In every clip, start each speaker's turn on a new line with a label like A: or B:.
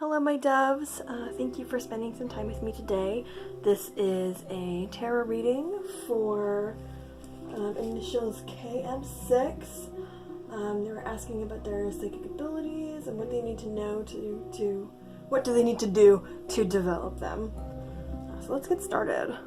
A: Hello my doves, thank you for spending some time with me today. This is a tarot reading for initials KM6. They were asking about their psychic abilities and what they need to know what do they need to do to develop them. So let's get started.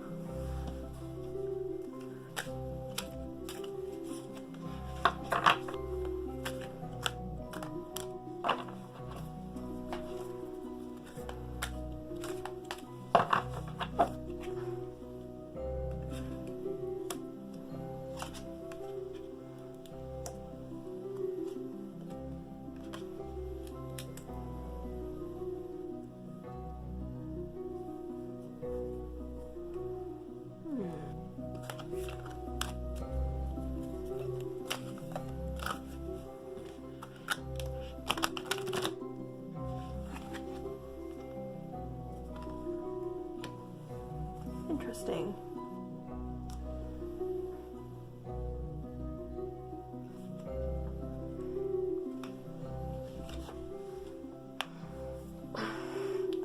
A: Interesting.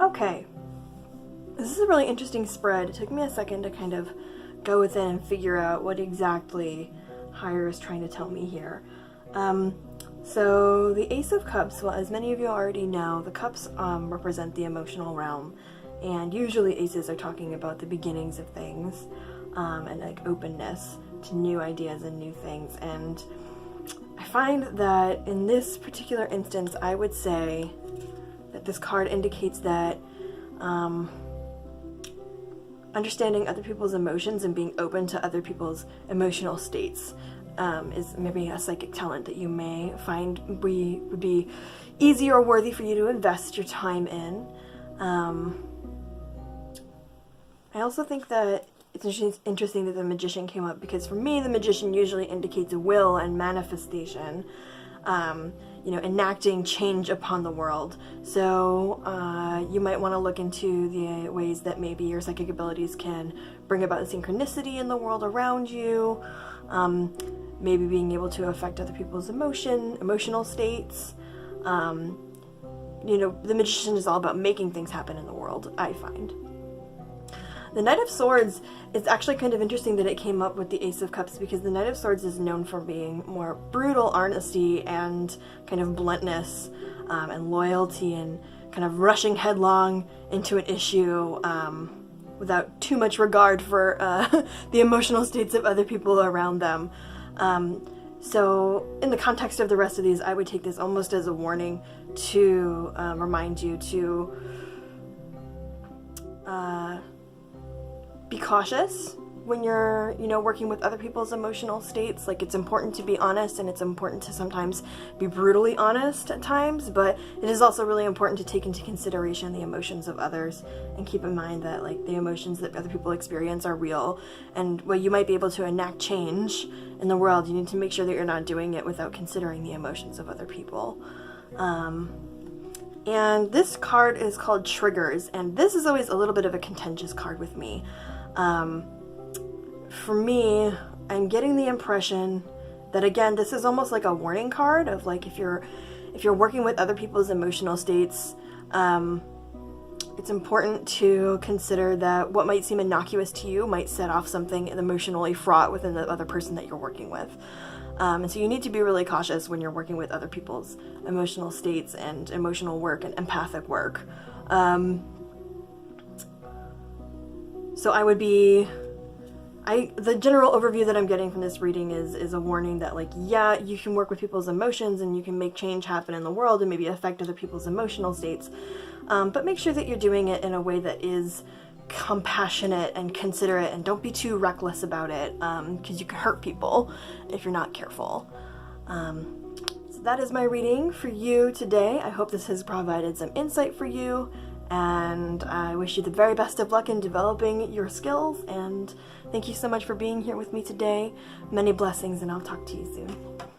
A: Okay. This is a really interesting spread. It took me a second to kind of go within and figure out what exactly Higher is trying to tell me here. So the Ace of Cups, well, as many of you already know, the cups represent the emotional realm. And usually aces are talking about the beginnings of things and like openness to new ideas and new things. And I find that in this particular instance, I would say that this card indicates that understanding other people's emotions and being open to other people's emotional states is maybe a psychic talent that you may find would be easy or worthy for you to invest your time in. I also think that it's interesting that the Magician came up, because for me the Magician usually indicates will and manifestation, you know, enacting change upon the world. So you might want to look into the ways that maybe your psychic abilities can bring about synchronicity in the world around you, maybe being able to affect other people's emotional states. You know, the Magician is all about making things happen in the world, I find. The Knight of Swords, it's actually kind of interesting that it came up with the Ace of Cups, because the Knight of Swords is known for being more brutal honesty and kind of bluntness and loyalty and kind of rushing headlong into an issue without too much regard for the emotional states of other people around them. So in the context of the rest of these, I would take this almost as a warning to remind you to be cautious when you're, you know, working with other people's emotional states. Like, it's important to be honest, and it's important to sometimes be brutally honest at times, but it is also really important to take into consideration the emotions of others and keep in mind that, like, the emotions that other people experience are real, and while you might be able to enact change in the world, you need to make sure that you're not doing it without considering the emotions of other people. And this card is called Triggers, and this is always a little bit of a contentious card with me. For me, I'm getting the impression that, again, this is almost like a warning card of, like, if you're working with other people's emotional states, it's important to consider that what might seem innocuous to you might set off something emotionally fraught within the other person that you're working with. And so you need to be really cautious when you're working with other people's emotional states and emotional work and empathic work. So I would be, the general overview that I'm getting from this reading is a warning that, like, yeah, you can work with people's emotions and you can make change happen in the world and maybe affect other people's emotional states, but make sure that you're doing it in a way that is compassionate and considerate, and don't be too reckless about it, because you can hurt people if you're not careful. So that is my reading for you today. I hope this has provided some insight for you, and I wish you the very best of luck in developing your skills, and thank you so much for being here with me today. Many blessings, and I'll talk to you soon.